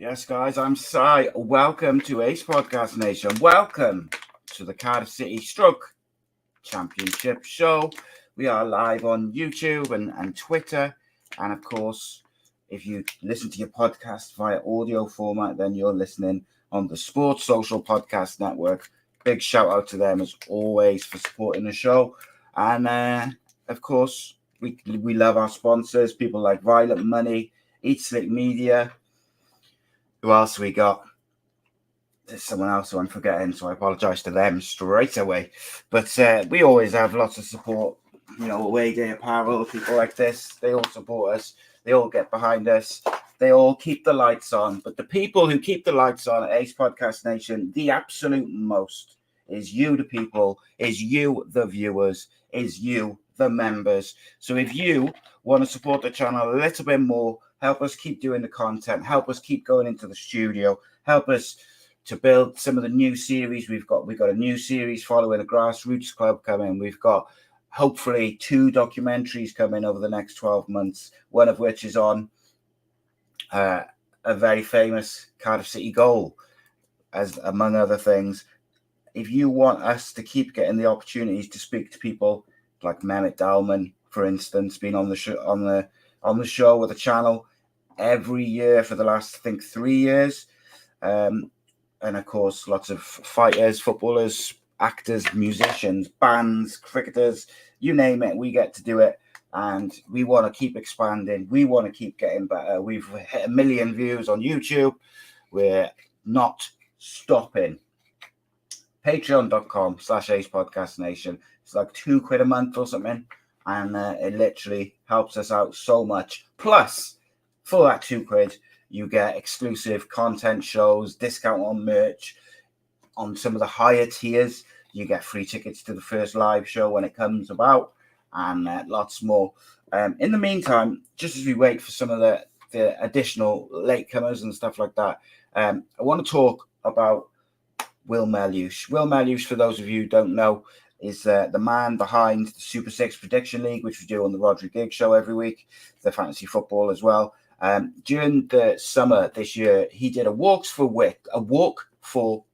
Yes, guys, I'm Si. Welcome to Ace Podcast Nation. Welcome to the Cardiff City Stroke Championship show. We are live on YouTube and Twitter. And of course, if you listen to your podcast via audio format, then you're listening on the Sports Social Podcast Network. Big shout out to them as always for supporting the show. And of course, we love our sponsors, people like Violet Money, Eat Slick Media. Who else we got? There's someone else who I'm forgetting, so I apologise to them straight away. But we always have lots of support. Away day apparel, people like this, they all support us. They all get behind us. They all keep the lights on. But the people who keep the lights on at Ace Podcast Nation, the absolute most, is you, the people, is you, the viewers, is you, the members. So if you want to support the channel a little bit more, help us keep doing the content, help us keep going into the studio, help us to build some of the new series we've got. We've got a new series following a grassroots club coming. We've got hopefully 2 documentaries coming over the next 12 months, one of which is on a very famous Cardiff City goal, as among other things. If you want us to keep getting the opportunities to speak to people like Mehmet Dalman, for instance, been on the show with the channel every year for the last, I think, 3 years. And of course, lots of fighters, footballers, actors, musicians, bands, cricketers, you name it, we get to do it. And we want to keep expanding. We want to keep getting better. We've hit 1 million views on YouTube. We're not stopping. Patreon.com/Ace Podcast Nation. It's like £2 a month or something. And it literally helps us out so much. Plus, for that £2, you get exclusive content shows, discount on merch. On some of the higher tiers, you get free tickets to the first live show when it comes about, and lots more. In the meantime, just as we wait for some of the additional latecomers and stuff like that, I want to talk about Will Melush. Will Melush, for those of you who don't know, is the man behind the Super 6 Prediction League, which we do on the Rodri Gig Show every week, the fantasy football as well. During the summer this year, he did a walk for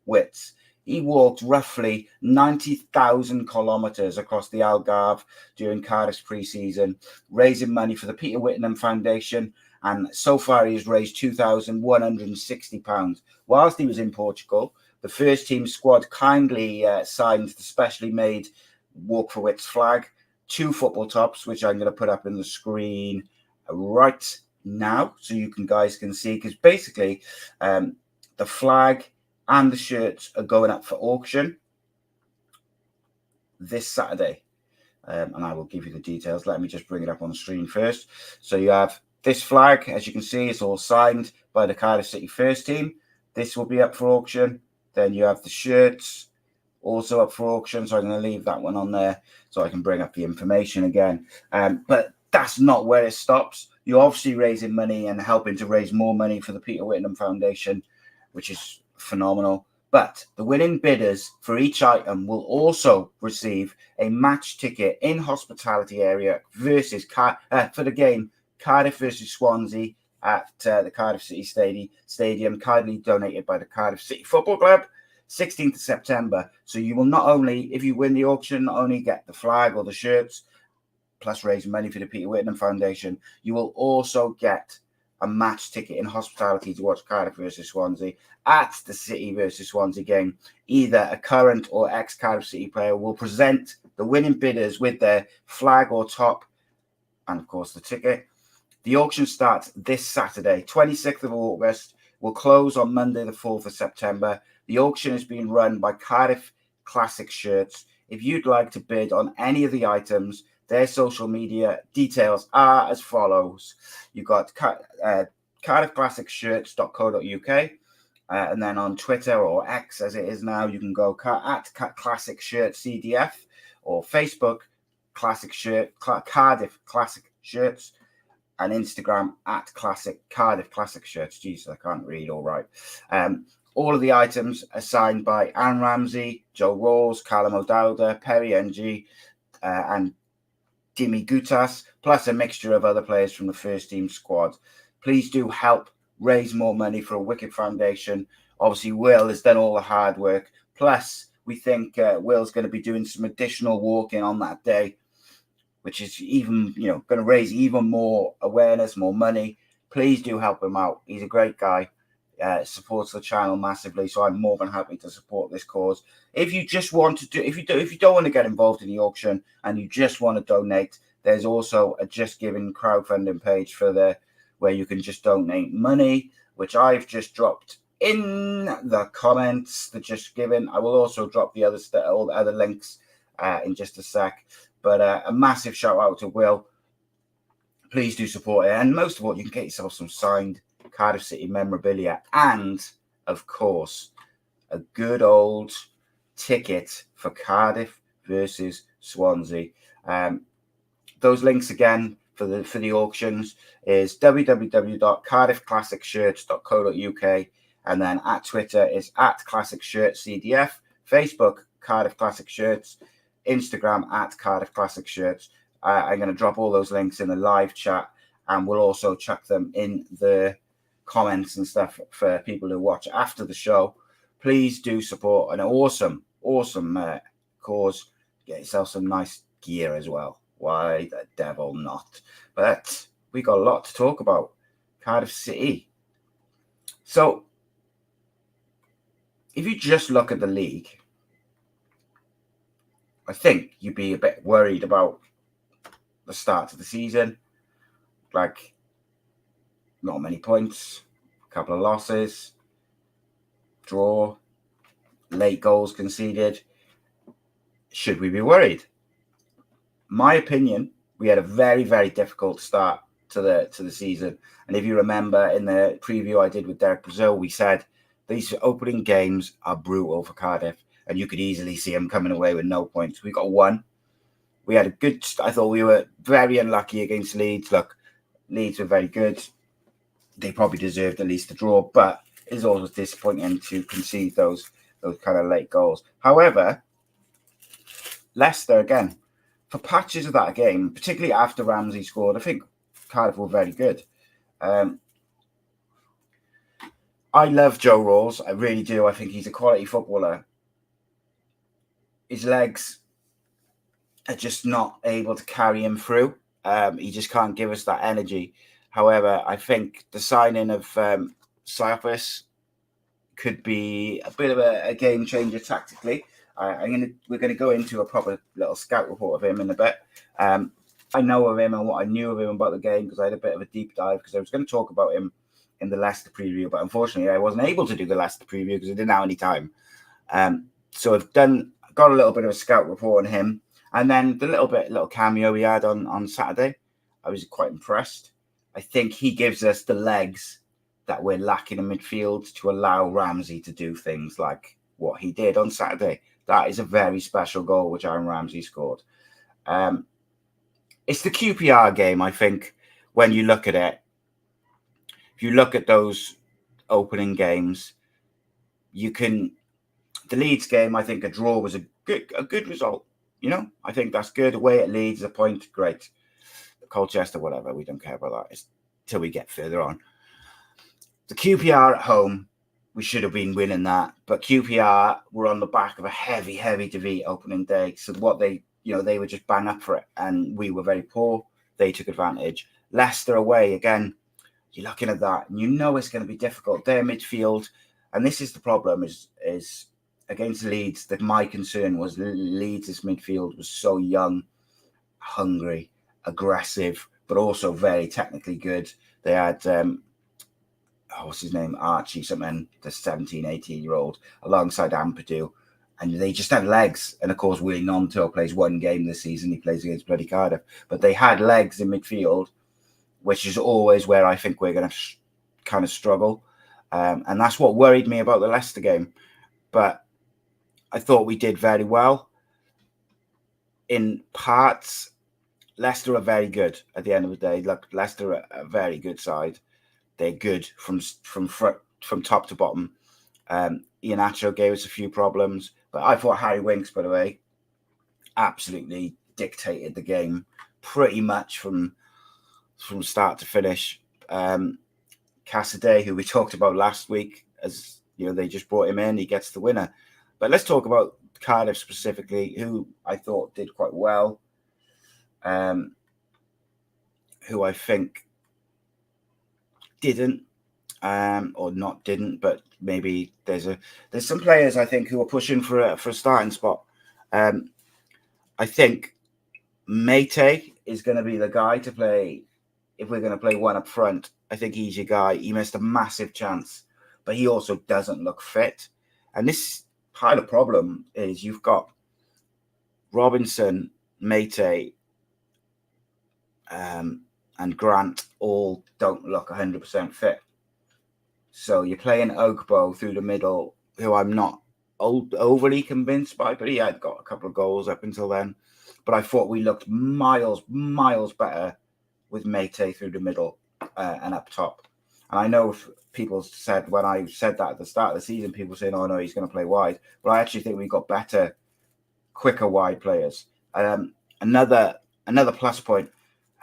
wits. He walked roughly 90,000 kilometres across the Algarve during Cardiff's pre-season, raising money for the Peter Whittingham Foundation. And so far, he has raised £2,160. Whilst he was in Portugal, the first team squad kindly signed the specially made Walk for Wits flag, 2 football tops, which I'm going to put up in the screen right now so you guys can see, because basically the flag and the shirts are going up for auction this Saturday, and I will give you the details. Let me just bring it up on the screen first. So you have this flag, as you can see, it's all signed by the Cardiff City first team. This will be up for auction. Then you have the shirts also up for auction, so I'm going to leave that one on there so I can bring up the information again. But that's not where it stops. You're obviously raising money and helping to raise more money for the Peter Whittingham Foundation, which is phenomenal. But the winning bidders for each item will also receive a match ticket in hospitality area versus for the game Cardiff versus Swansea at the Cardiff City Stadium, kindly donated by the Cardiff City Football Club, 16th of September. So you will not only, if you win the auction, not only get the flag or the shirts, plus raise money for the Peter Whittingham Foundation, you will also get a match ticket in hospitality to watch Cardiff versus Swansea at the City versus Swansea game. Either a current or ex-Cardiff City player will present the winning bidders with their flag or top and, of course, the ticket. The auction starts this Saturday, 26th of August, will close on Monday, the 4th of September. The auction is being run by Cardiff Classic Shirts. If you'd like to bid on any of the items, their social media details are as follows. You've got cardiffclassicshirts.co.uk, and then on Twitter, or X as it is now, you can go at Classic Shirt CDF, or Facebook Cardiff Classic Shirts, and Instagram at Cardiff Classic Shirts. Jesus, I can't read all right. All of the items are signed by Aaron Ramsey, Joe Rawls, Callum O'Dowda, Perry NG, and Dimi Gutas, plus a mixture of other players from the first team squad. Please do help raise more money for a wicked foundation. Obviously, Will has done all the hard work. Plus, we think Will's going to be doing some additional walking on that day, which is even, going to raise even more awareness, more money. Please do help him out. He's a great guy. Supports the channel massively, so I'm more than happy to support this cause. If you just want to if you don't want to get involved in the auction and you just want to donate, there's also a Just Giving crowdfunding page where you can just donate money, which I've just dropped in the comments. The Just Giving. I will also drop all the other links in just a sec. But a massive shout out to Will. Please do support it, and most of all, you can get yourself some signed Cardiff City memorabilia, and of course, a good old ticket for Cardiff versus Swansea. Those links again for the auctions is www.cardiffclassicshirts.co.uk, and then at Twitter is @ClassicShirtsCDF, Facebook Cardiff Classic Shirts, Instagram @Cardiff Classic Shirts. I'm going to drop all those links in the live chat, and we'll also chuck them in the comments and stuff for people who watch after the show. Please do support an awesome cause. Get yourself some nice gear as well. Why the devil not? But we got a lot to talk about. Cardiff City. So if you just look at the league, I think you'd be a bit worried about the start of the season. Like, not many points, a couple of losses, draw, late goals conceded. Should we be worried? My opinion, we had a very, very difficult start to the season. And if you remember in the preview I did with Derek Brazil, we said these opening games are brutal for Cardiff, and you could easily see them coming away with no points. We got one. We had I thought we were very unlucky against Leeds. Look, Leeds were very good. They probably deserved at least a draw, but it's always disappointing to concede those kind of late goals. However, Leicester, again, for patches of that game, particularly after Ramsey scored, I think Cardiff were very good. I love Joe Rawls. I really do. I think he's a quality footballer. His legs are just not able to carry him through. He just can't give us that energy. However, I think the signing of Siopis could be a bit of a game changer tactically. We're going to go into a proper little scout report of him in a bit. I know of him and what I knew of him about the game because I had a bit of a deep dive because I was going to talk about him in the Leicester preview, but unfortunately I wasn't able to do the Leicester preview because I didn't have any time. So I've got a little bit of a scout report on him, and then the little cameo he had on Saturday, I was quite impressed. I think he gives us the legs that we're lacking in midfield to allow Ramsey to do things like what he did on Saturday. That is a very special goal which Aaron Ramsey scored. It's the QPR game, I think, when you look at it. If you look at those opening games, the Leeds game, I think a draw was a good result. I think that's good. Away at Leeds, a point, great. Colchester, whatever, we don't care about that. It's till we get further on. The QPR at home, we should have been winning that, but QPR were on the back of a heavy defeat opening day. So what they were just bang up for it, and we were very poor. They took advantage. Leicester away again. You're looking at that, and it's going to be difficult. Their midfield, and this is the problem, is against Leeds. That my concern was Leeds' midfield was so young, hungry, aggressive, but also very technically good. They had what's his name, Archie something, the 17, 18-year-old, alongside Ampadu, and they just had legs. And of course, Willie Gnonto plays one game this season. He plays against bloody Cardiff, but they had legs in midfield, which is always where I think we're going to kind of struggle. And that's what worried me about the Leicester game. But I thought we did very well. In parts, Leicester are very good at the end of the day. Look, Leicester are a very good side. They're good from top to bottom. Iheanacho gave us a few problems, but I thought Harry Winks, by the way, absolutely dictated the game pretty much from start to finish. Cassidy, who we talked about last week, as you know, they just brought him in. He gets the winner. But let's talk about Cardiff specifically, who I thought did quite well. Who I think didn't, or not didn't, but maybe there's some players I think who are pushing for a starting spot. I think Mate is going to be the guy to play if we're going to play one up front. I think he's your guy. He missed a massive chance, but he also doesn't look fit. And this part of the problem is you've got Robinson, Mate, and Grant all don't look 100% fit. So you're playing Ogbo through the middle, who I'm not overly convinced by, but he had got a couple of goals up until then. But I thought we looked miles better with Mate through the middle and up top. And I know if people said, when I said that at the start of the season, people saying, oh no, he's going to play wide. But I actually think we got better, quicker wide players. Another plus point,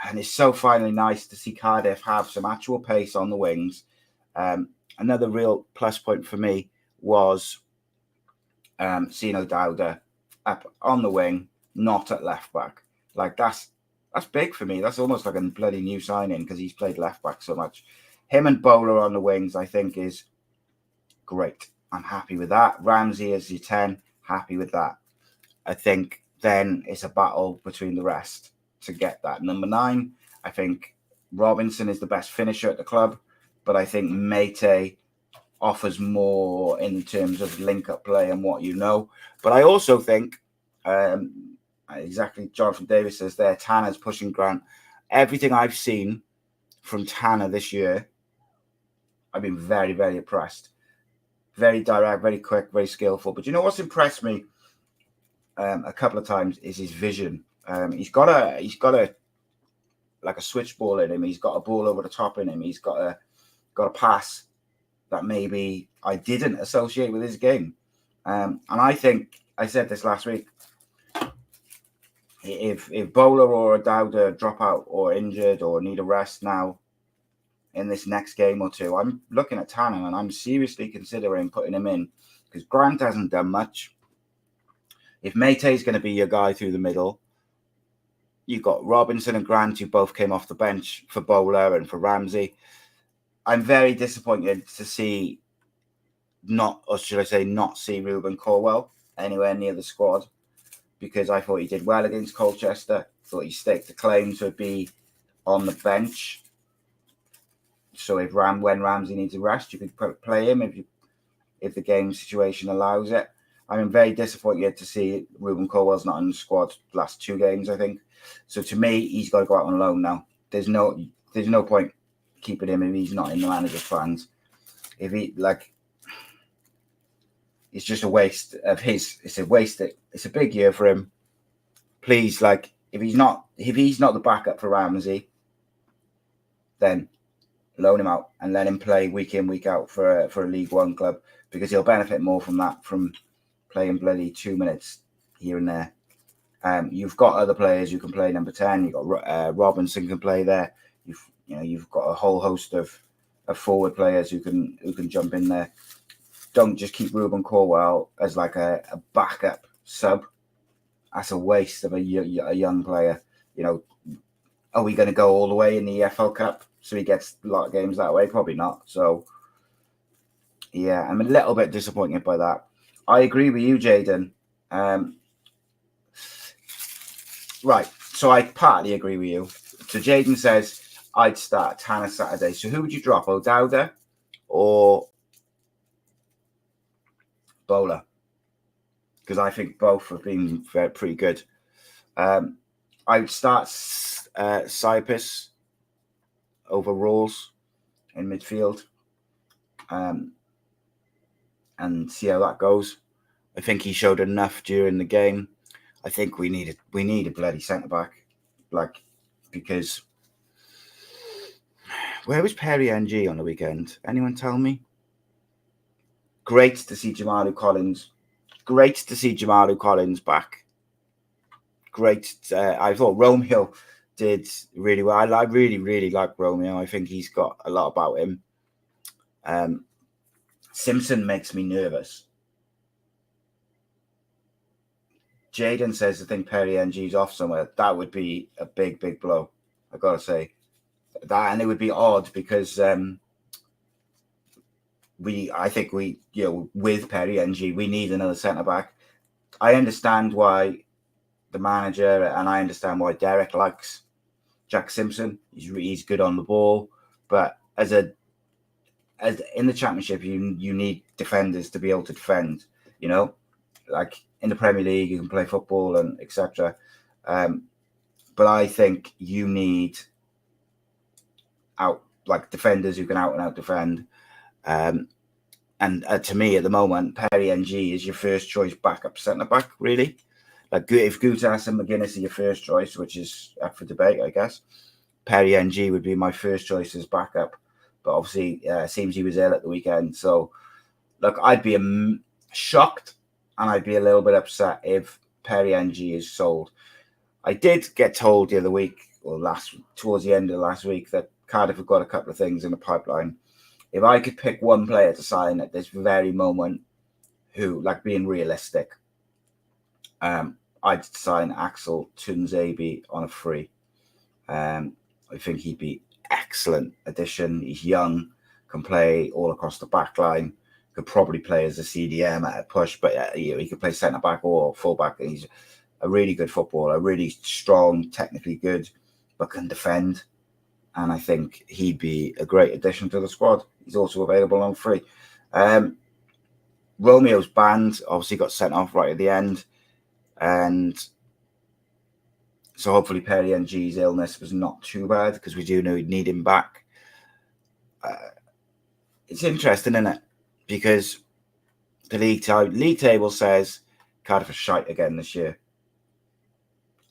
and it's so finally nice to see Cardiff have some actual pace on the wings. Another real plus point for me was Sino Dowda up on the wing, not at left back. Like that's big for me. That's almost like a bloody new signing because he's played left back so much. Him and Bowler on the wings, I think, is great. I'm happy with that. Ramsey as your 10, happy with that. I think then it's a battle between the rest to get that number 9. I think Robinson is the best finisher at the club, but I think Mate offers more in terms of link-up play and what you know. But I also think, exactly, Jonathan Davis says there, Tanner's pushing Grant. Everything I've seen from Tanner this year, I've been very, very impressed. Very direct, very quick, very skillful. But you know what's impressed me a couple of times is his vision. He's got a like a switch ball in him. He's got a ball over the top in him. He's got a pass that maybe I didn't associate with his game. And I think I said this last week. If Bowler or Dowda drop out or injured or need a rest now in this next game or two, I'm looking at Tanner and I'm seriously considering putting him in because Grant hasn't done much. If Mate is going to be your guy through the middle, you've got Robinson and Grant who both came off the bench for Bowler and for Ramsey. I'm very disappointed to see not see Ruben Corwell anywhere near the squad because I thought he did well against Colchester. Thought he staked a claim to be on the bench. So when Ramsey needs a rest, you could play him if the game situation allows it. I'm very disappointed to see Ruben Corwell's not in the squad the last 2 games, I think. So to me, he's got to go out on loan now. There's no point keeping him if he's not in the manager's plans. If he it's just a waste of his. It's a waste. It's a big year for him. Please, if he's not the backup for Ramsey, then loan him out and let him play week in, week out for a League One club because he'll benefit more from that, from playing bloody 2 minutes here and there. You've got other players who can play number 10. You've got Robinson can play there. You've got a whole host of forward players who can jump in there. Don't just keep Ruben Corwell as like a backup sub. That's a waste of a young player. Are we going to go all the way in the EFL Cup so he gets a lot of games that way? Probably not. So, yeah, I'm a little bit disappointed by that. I agree with you, Jaden. Right, so I partly agree with you. So Jaden says I'd start Tanner Saturday. So who would you drop, O'Dowda or Bowler? Because I think both have been pretty good. I would start Siopis over rules in midfield and see how that goes. I think he showed enough during the game. I think we need a bloody centre-back. Because where was Perry NG on the weekend? Anyone tell me? Great to see Jamalu Collins back. Great. I thought Romeo did really well. I really, really like Romeo. I think he's got a lot about him. Simpson makes me nervous. Jaden says, I think Perry NG's off somewhere. That would be a big, big blow. I got to say that, and it would be odd because I think with Perry NG, we need another centre back. I understand why the manager, and I understand why Derek likes Jack Simpson. He's good on the ball, but as in the Championship, you need defenders to be able to defend. You know, like in the Premier League, you can play football and etc. But I think you need defenders who can out and out defend. And to me, at the moment, Perry NG is your first choice backup centre back. Really, like if Gutas and McGuinness are your first choice, which is up for debate, I guess. Perry NG would be my first choice as backup, but obviously seems he was ill at the weekend. So, look, I'd be shocked and I'd be a little bit upset if Perry NG is sold. I did get told the other week, or towards the end of last week, that Cardiff have got a couple of things in the pipeline. If I could pick one player to sign at this very moment, who, like being realistic, I'd sign Axel Tuanzebe on a free. I think he'd be excellent addition. He's young, can play all across the back line, could probably play as a CDM at a push, but he could play centre back or full back. And he's a really good footballer, really strong, technically good, but can defend. And I think he'd be a great addition to the squad. He's also available on free. Romeo's banned, obviously got sent off right at the end. And so hopefully Perry NG's illness was not too bad, because we do know we'd need him back. It's interesting, isn't it? Because the league table says Cardiff are shite again this year.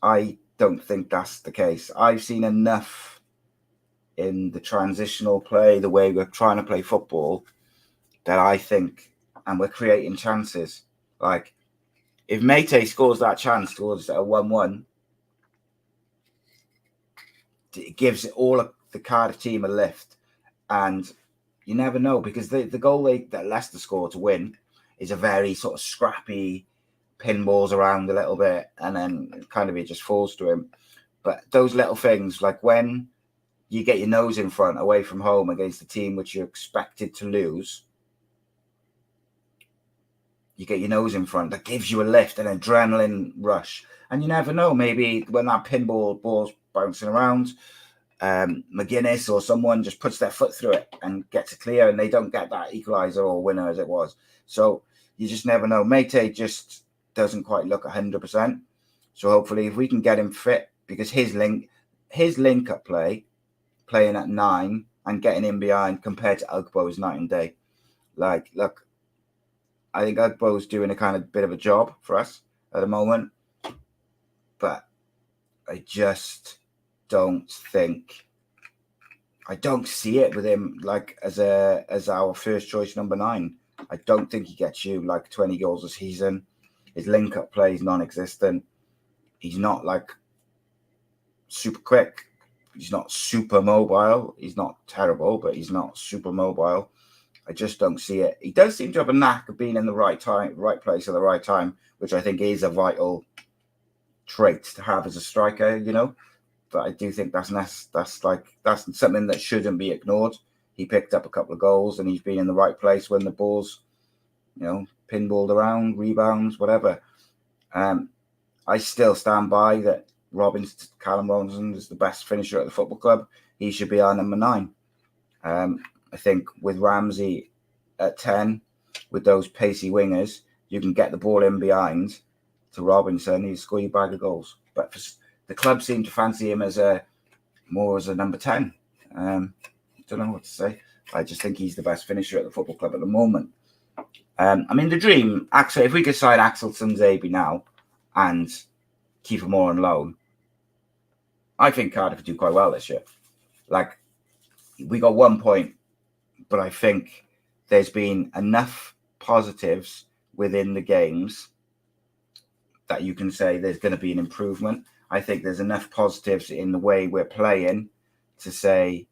I don't think that's the case. I've seen enough in the transitional play, the way we're trying to play football, that I think, and we're creating chances. Like, if Mate scores that chance towards a 1-1, it gives all of the Cardiff team a lift. And you never know, because the goal that Leicester scored to win is a very sort of scrappy, pinballs around a little bit, and then kind of it just falls to him. But those little things, like when you get your nose in front away from home against a team which you're expected to lose, you get your nose in front, that gives you a lift, an adrenaline rush. And you never know, maybe when that pinball ball's bouncing around, McGuinness or someone just puts their foot through it and gets it clear, and they don't get that equaliser or winner as it was. So you just never know. Mate just doesn't quite look 100%. So hopefully if we can get him fit, because his link-up play, playing at 9 and getting in behind compared to Ugbo is night and day. Like, look, I think Ugbo's doing a kind of bit of a job for us at the moment, but I just don't see it with him like as our first choice number 9. I don't think he gets you like 20 goals a season. His link-up play is non-existent. He's not like super quick. He's not super mobile. He's not terrible, but he's not super mobile. I just don't see it. He does seem to have a knack of being in the right place at the right time, which I think is a vital trait to have as a striker, you know. But I do think that's something that shouldn't be ignored. He picked up a couple of goals and he's been in the right place when the ball's, pinballed around, rebounds, whatever. I still stand by that Callum Robinson is the best finisher at the football club. He should be our number 9. I think with Ramsey at 10, with those pacey wingers, you can get the ball in behind to Robinson. He'll score you a bag of goals. But the club seem to fancy him as more as a number 10. Don't know what to say. I just think he's the best finisher at the football club at the moment. The dream, actually, if we could sign Axel Tuanzebe now and keep him all on loan, I think Cardiff would do quite well this year. Like, we got 1 point, but I think there's been enough positives within the games that you can say there's going to be an improvement. I think there's enough positives in the way we're playing to say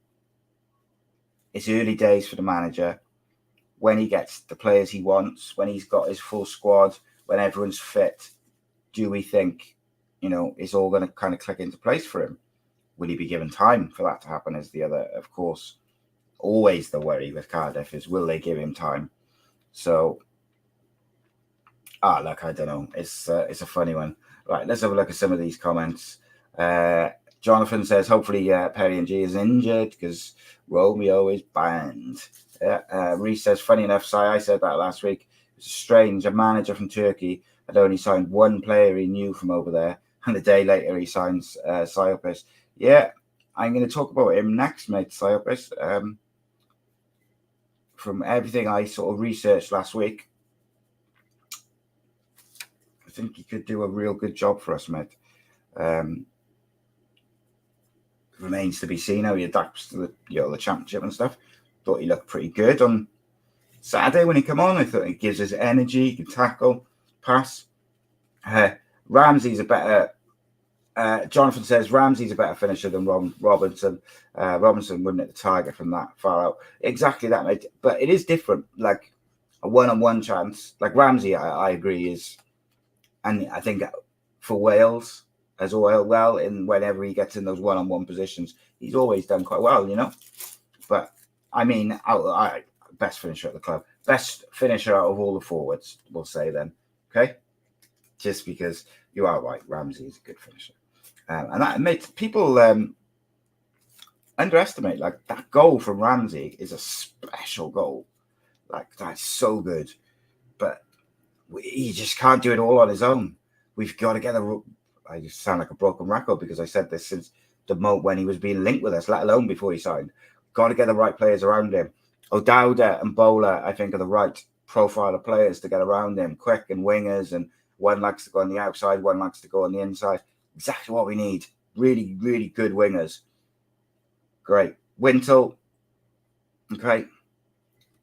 it's early days for the manager. when he gets the players he wants, when he's got his full squad, when everyone's fit, do we think, it's all going to kind of click into place for him? Will he be given time for that to happen? Is the other, of course, always the worry with Cardiff is, will they give him time? So, look, I don't know. It's a funny one. Right, let's have a look at some of these comments. Jonathan says, hopefully Perry and G is injured because Romeo is banned. Reese says, funny enough, I said that last week. It's strange. A manager from Turkey had only signed one player he knew from over there, and a day later he signs Siopis. Yeah, I'm going to talk about him next, mate, Siopis. From everything I sort of researched last week, I think he could do a real good job for us, mate. Remains to be seen how he adapts to the championship and stuff. Thought he looked pretty good on Saturday when he came on. I thought he gives us energy, he can tackle, pass. Ramsey's a better. Jonathan says Ramsey's a better finisher than Robinson. Robinson wouldn't hit the target from that far out. Exactly that, mate. But it is different. Like a one-on-one chance. Like Ramsey, I agree is, and I think for Wales as well, in whenever he gets in those one-on-one positions, he's always done quite well, But I mean, best finisher at the club, best finisher out of all the forwards, we'll say then. Okay, just because you are right, Ramsey is a good finisher, and that makes people underestimate. Like that goal from Ramsey is a special goal. Like that's so good, but he just can't do it all on his own. We've got to get I just sound like a broken record because I said this since the moment when he was being linked with us, let alone before he signed. Got to get the right players around him. O'Dowda and Bowler, I think, are the right profile of players to get around him. Quick and wingers, and one likes to go on the outside, one likes to go on the inside. Exactly what we need. Really, really good wingers. Great. Wintle, okay.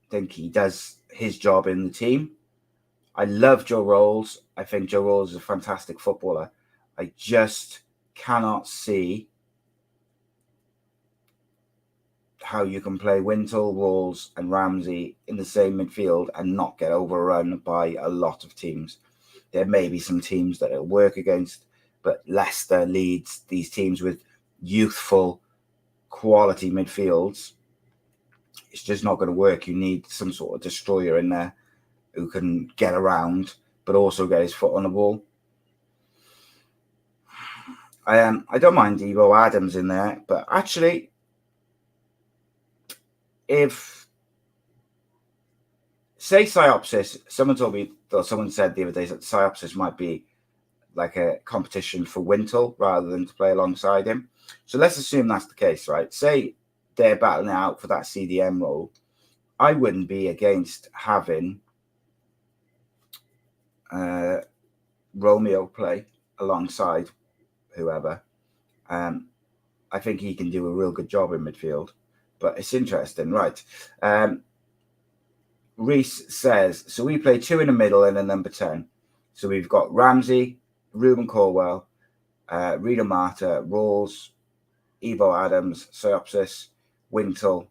Think he does his job in the team. I love Joe Rolls. I think Joe Rolls is a fantastic footballer. I just cannot see how you can play Wintle, Rolls, and Ramsey in the same midfield and not get overrun by a lot of teams. There may be some teams that it'll work against, but Leicester, Leeds, these teams with youthful, quality midfields, it's just not going to work. You need some sort of destroyer in there who can get around, but also get his foot on the ball. I don't mind Evo Adams in there, but actually, if say Siopis, someone said the other day that Siopis might be like a competition for Wintle rather than to play alongside him. So let's assume that's the case, right? Say they're battling out for that CDM role. I wouldn't be against having Romeo play alongside whoever. I think he can do a real good job in midfield, but it's interesting, right? Reese says, so we play two in the middle and a number 10. So we've got Ramsey, Ruben Corwell, Rita Marta, Rawls, Evo Adams, Siopis, Wintle,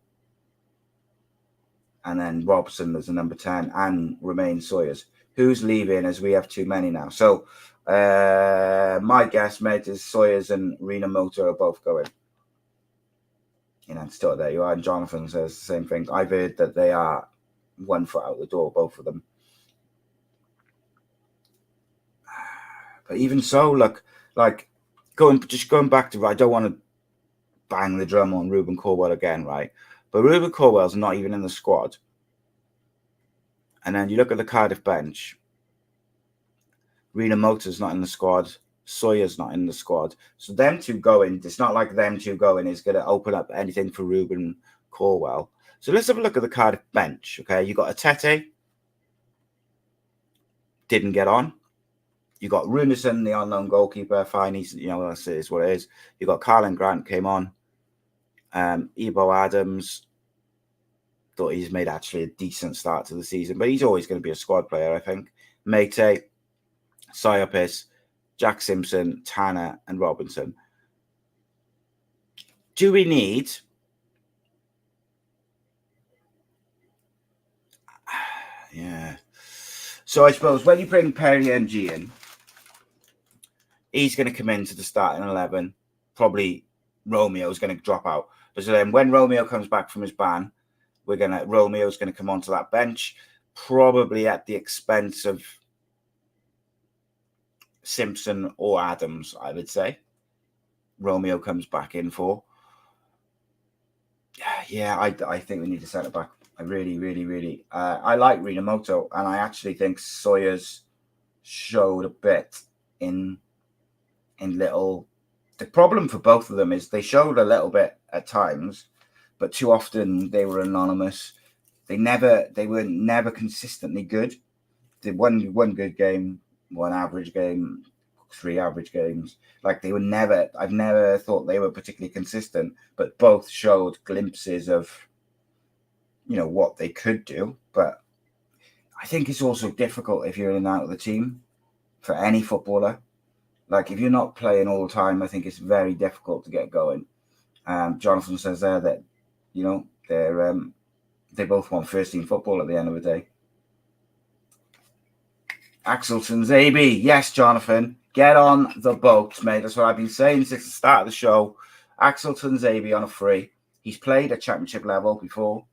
and then Robson as a number 10, and Romain Sawyers. Who's leaving as we have too many now? So my guess, mate, is Sawyers and Rena Mota are both going. Still there you are. And Jonathan says the same thing. I've heard that they are 1 foot out the door, both of them. But even so, look, like going back to, I don't want to bang the drum on Ruben Corwell again, right? But Ruben Corwell's not even in the squad. And then you look at the Cardiff bench. Rena Mota's not in the squad. Sawyer's not in the squad. So them two going, it's not like them two going is going to open up anything for Ruben Corwell. So let's have a look at the Cardiff bench. Okay, you got Atete. Didn't get on. You got Runerson, the unknown goalkeeper. Fine, he's, that's it, is what it is. You got Carlin Grant came on. Ebo Adams, thought he's made actually a decent start to the season, but he's always going to be a squad player, I think. Mate, Siopis, Jack Simpson, Tanner, and Robinson. Do we need So I suppose when you bring Perry NG in, he's going to come into the starting 11. Probably Romeo's going to drop out. But so then when Romeo comes back from his ban, Romeo's going to come onto that bench, probably at the expense of Simpson or Adams, I would say. Romeo comes back in for. Yeah, I think we need a centre back. I really. I like Rinamoto, and I actually think Sawyers showed a bit in little. The problem for both of them is they showed a little bit at times, but too often they were anonymous. They were never consistently good. They won one good game, one average game, 3 average games. Like they were never. I've never thought they were particularly consistent, but both showed glimpses of, what they could do. But I think it's also difficult if you're in and out of the team for any footballer. Like if you're not playing all the time, I think it's very difficult to get going. Jonathan says there that, they both want first team football at the end of the day. Axelson Zabi, yes, Jonathan, get on the boat, mate. That's what I've been saying since the start of the show. Axelson Zabi on a free. He's played at championship level before.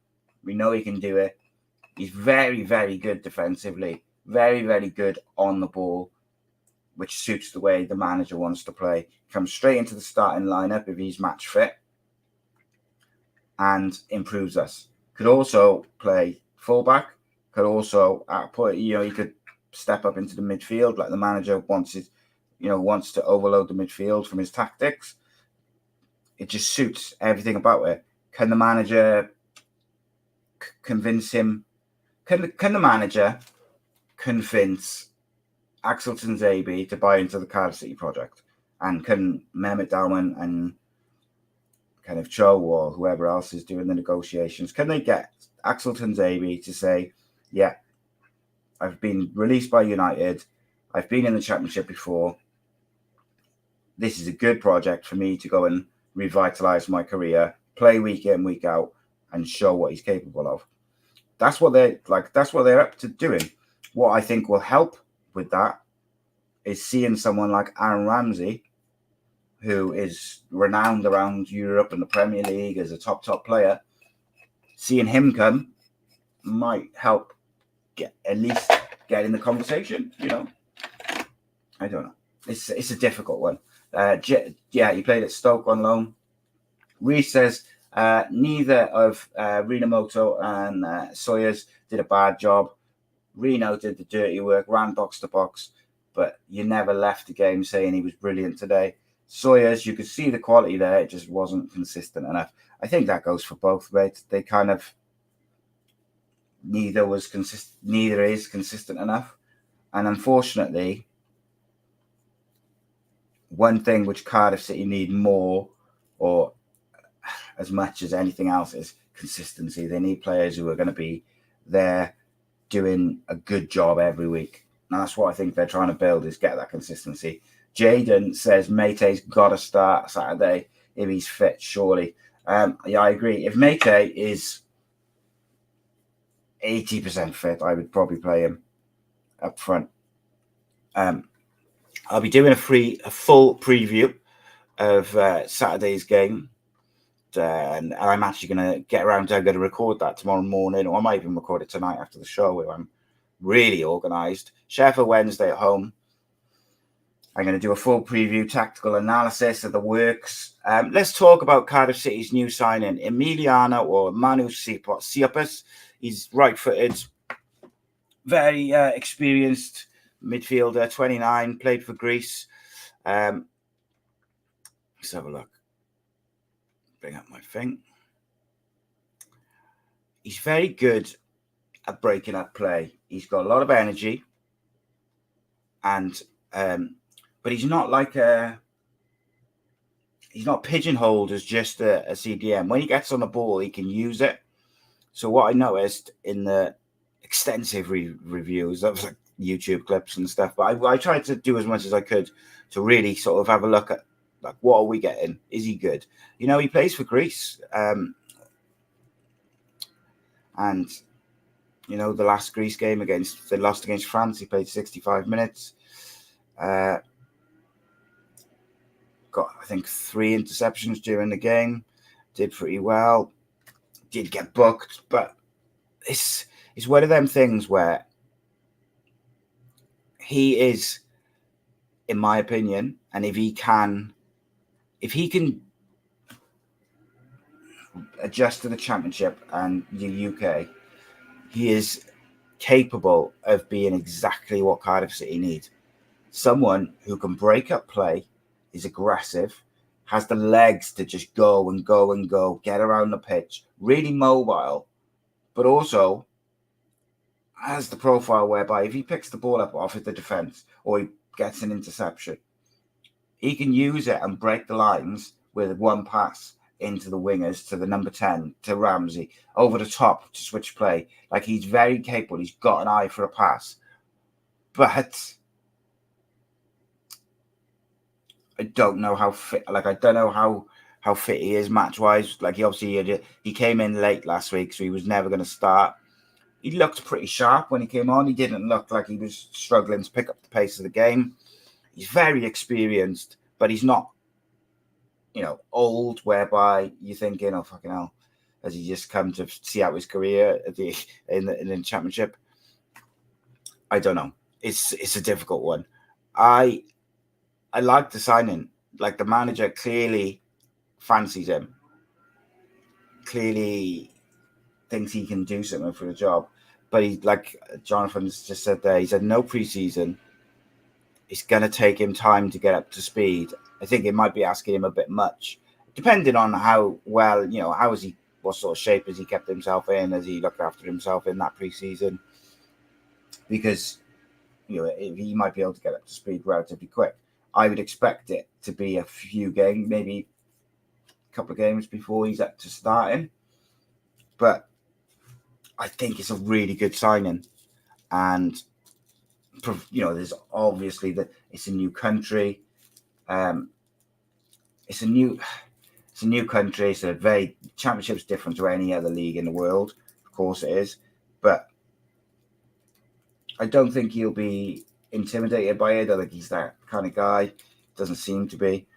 We know he can do it. He's very, very good defensively. Very, very good on the ball, which suits the way the manager wants to play. Comes straight into the starting lineup if he's match fit and improves us. Could also play fullback. Could also he could step up into the midfield like the manager wants to overload the midfield from his tactics. It just suits everything about it. Can the manager convince him? Can the manager convince Axelson Zabi to buy into the Cardiff City project? And can Mehmet Dalman and kind of Cho or whoever else is doing the negotiations, can they get Axelson Zabi to say, yeah, I've been released by United, I've been in the championship before, this is a good project for me to go and revitalise my career, play week in, week out, and show what he's capable of. That's what they're up to doing. What I think will help with that is seeing someone like Aaron Ramsey, who is renowned around Europe and the Premier League as a top player. Seeing him come might help get in the conversation. I don't know. It's a difficult one. He played at Stoke on loan. Reese says neither of Rinamoto and Sawyers did a bad job. Reno did the dirty work, ran box to box, but you never left the game saying he was brilliant today. Sawyers, you could see the quality there. It just wasn't consistent enough. I think that goes for both, right? They kind of neither is consistent enough. And unfortunately, one thing which Cardiff City need more, or as much as anything else, is consistency. They need players who are going to be there doing a good job every week. And that's what I think they're trying to build, is get that consistency. Jaden says Mate's got to start Saturday if he's fit, surely. I agree. If Mate is 80% fit, I would probably play him up front. I'll be doing a full preview of Saturday's game. And I'm actually going to get around to, I'm going to record that tomorrow morning, or I might even record it tonight after the show, where I'm really organised. Sheffield Wednesday at home. I'm going to do a full preview, tactical analysis of the works. Let's talk about Cardiff City's new signing, Emiliano or Manu Siopis. He's right-footed, very experienced midfielder, 29, played for Greece. Let's have a look. Bring up my thing. He's very good at breaking up play. He's got a lot of energy, and but he's not he's not pigeonholed as just a CDM. When he gets on the ball, he can use it. So what I noticed in the extensive reviews, that was like YouTube clips and stuff, but I tried to do as much as I could to really sort of have a look at, like, what are we getting? Is he good? He plays for Greece. And The last Greece game they lost against France. He played 65 minutes. Got, I think, 3 interceptions during the game. Did pretty well. Did get booked, but it's one of them things where he is, in my opinion, and if he can adjust to the Championship and the UK, he is capable of being exactly what Cardiff City need. Someone who can break up play, is aggressive, has the legs to just go and go and go, get around the pitch, really mobile, but also has the profile whereby if he picks the ball up off of the defence or he gets an interception, he can use it and break the lines with one pass into the wingers, to the number 10, to Ramsey, over the top to switch play. Like, he's very capable. He's got an eye for a pass. But I don't know how fit. Like, I don't know how fit he is match-wise. Like, he came in late last week, so he was never going to start. He looked pretty sharp when he came on. He didn't look like he was struggling to pick up the pace of the game. He's very experienced, but he's not, old, whereby you're thinking, oh, fucking hell, has he just come to see out his career in the Championship? I don't know. It's a difficult one. I like the signing. Like, the manager clearly fancies him. Clearly thinks he can do something for the job. But he, like Jonathan's just said there, he's had no preseason. It's going to take him time to get up to speed. I think it might be asking him a bit much, depending on how well, what sort of shape has he kept himself in, has he looked after himself in that preseason? Because, he might be able to get up to speed relatively quick. I would expect it to be a few games, maybe a couple of games before he's up to starting. But I think it's a really good signing. And, there's obviously it's a new country. It's a new country. It's a very Championship's different to any other league in the world. Of course it is. But I don't think he'll be intimidated by it. I think he's that kind of guy. Doesn't seem to be.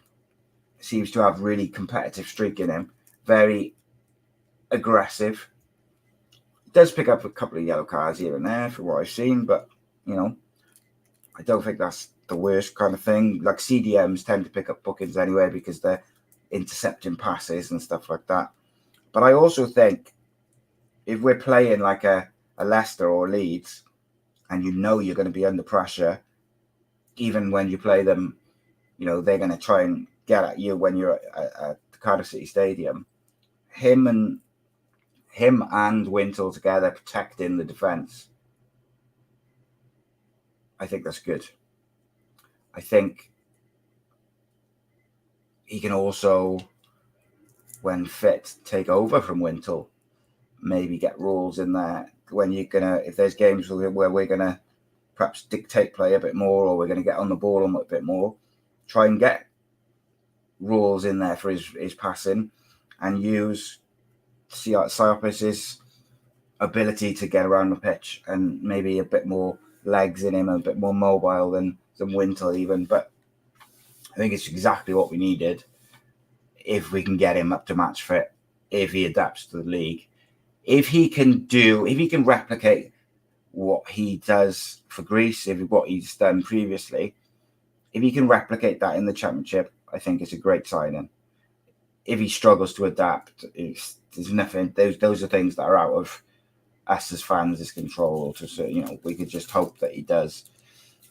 Seems to have really competitive streak in him. Very aggressive. Does pick up a couple of yellow cards here and there for what I've seen, but I don't think that's the worst kind of thing. Like, CDMs tend to pick up bookings anyway because they're intercepting passes and stuff like that. But I also think if we're playing like a Leicester or Leeds, and you're going to be under pressure, even when you play them, they're going to try and get at you when you're at the Cardiff City Stadium. Him and Wintle together protecting the defence, I think that's good. I think he can also, when fit, take over from Wintle. Maybe get rules in there when if there's games where we're gonna perhaps dictate play a bit more, or we're gonna get on the ball a bit more, try and get rules in there for his passing, and use Siopis' ability to get around the pitch and maybe a bit more legs in him, a bit more mobile than Wintle even. But I think it's exactly what we needed if we can get him up to match fit, if he adapts to the league. If he can replicate what he does for Greece, what he's done previously, if he can replicate that in the Championship, I think it's a great signing. If he struggles to adapt, there's nothing. Those are things that are out of us as fans' control. We could just hope that he does.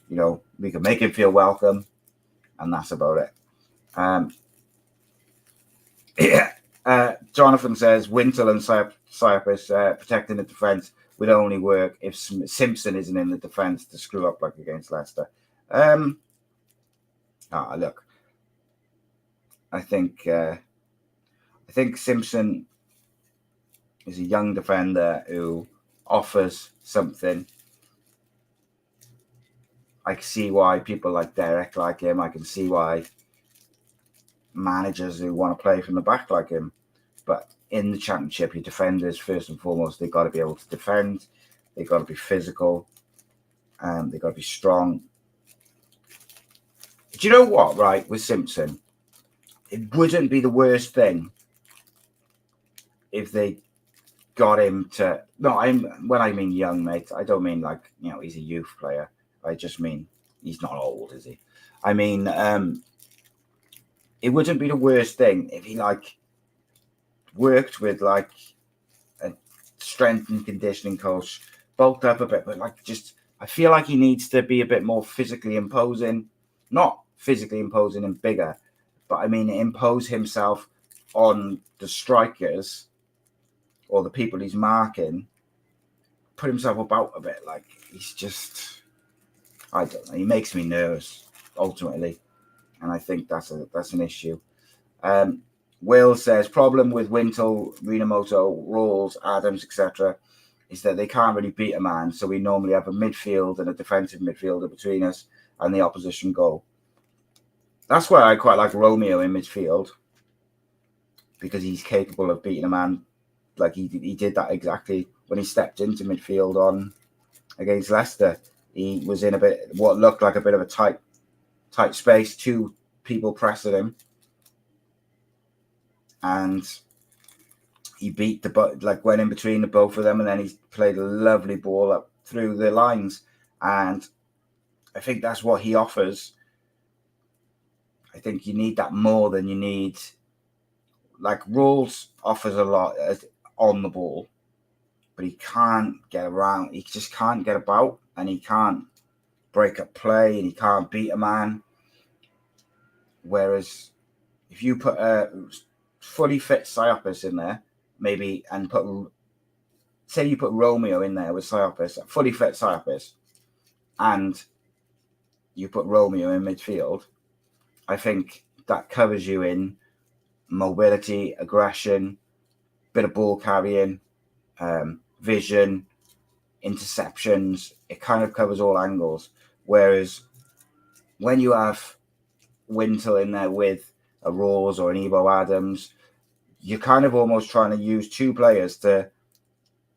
We can make him feel welcome, and that's about it. Jonathan says Wintle and Siopis protecting the defence would only work if Simpson isn't in the defence to screw up like against Leicester. Look, I think Simpson is a young defender who offers something. I can see why people like Derek like him. I can see why managers who want to play from the back like him. But in the Championship, your defenders, first and foremost, they've got to be able to defend. They've got to be physical. They've got to be strong. Do you know what, right, with Simpson? It wouldn't be the worst thing if they got him to... No, when I mean young, mate, I don't mean like, he's a youth player. I just mean he's not old, is he? I mean, it wouldn't be the worst thing if he, like, worked with, like, a strength and conditioning coach, bulked up a bit, but, like, just... I feel like he needs to be a bit more physically imposing. Not physically imposing and bigger, but I mean impose himself on the strikers or the people he's marking, put himself about a bit. Like, he's just... I don't know. He makes me nervous, ultimately. And I think that's an issue. Will says, problem with Wintle, Rinamoto, Rawls, Adams, etc., is that they can't really beat a man. So we normally have a midfield and a defensive midfielder between us and the opposition goal. That's why I quite like Romeo in midfield, because he's capable of beating a man. Like he did that exactly when he stepped into midfield against Leicester. He was in what looked like a bit of a tight space, 2 people pressing him, and he beat went in between the both of them, and then he played a lovely ball up through the lines. And I think that's what he offers. I think you need that more than you need. Like, Rawls offers a lot on the ball, but he can't get around. He just can't get about, and he can't break up play, and he can't beat a man. Whereas if you put a fully fit Siopis in there, maybe, and say you put Romeo in there with Siopis, fully fit Siopis, and you put Romeo in midfield, I think that covers you in mobility, aggression, bit of ball carrying, vision, interceptions. It kind of covers all angles. Whereas when you have Wintle in there with a Rawls or an Ebo Adams, you're kind of almost trying to use 2 players to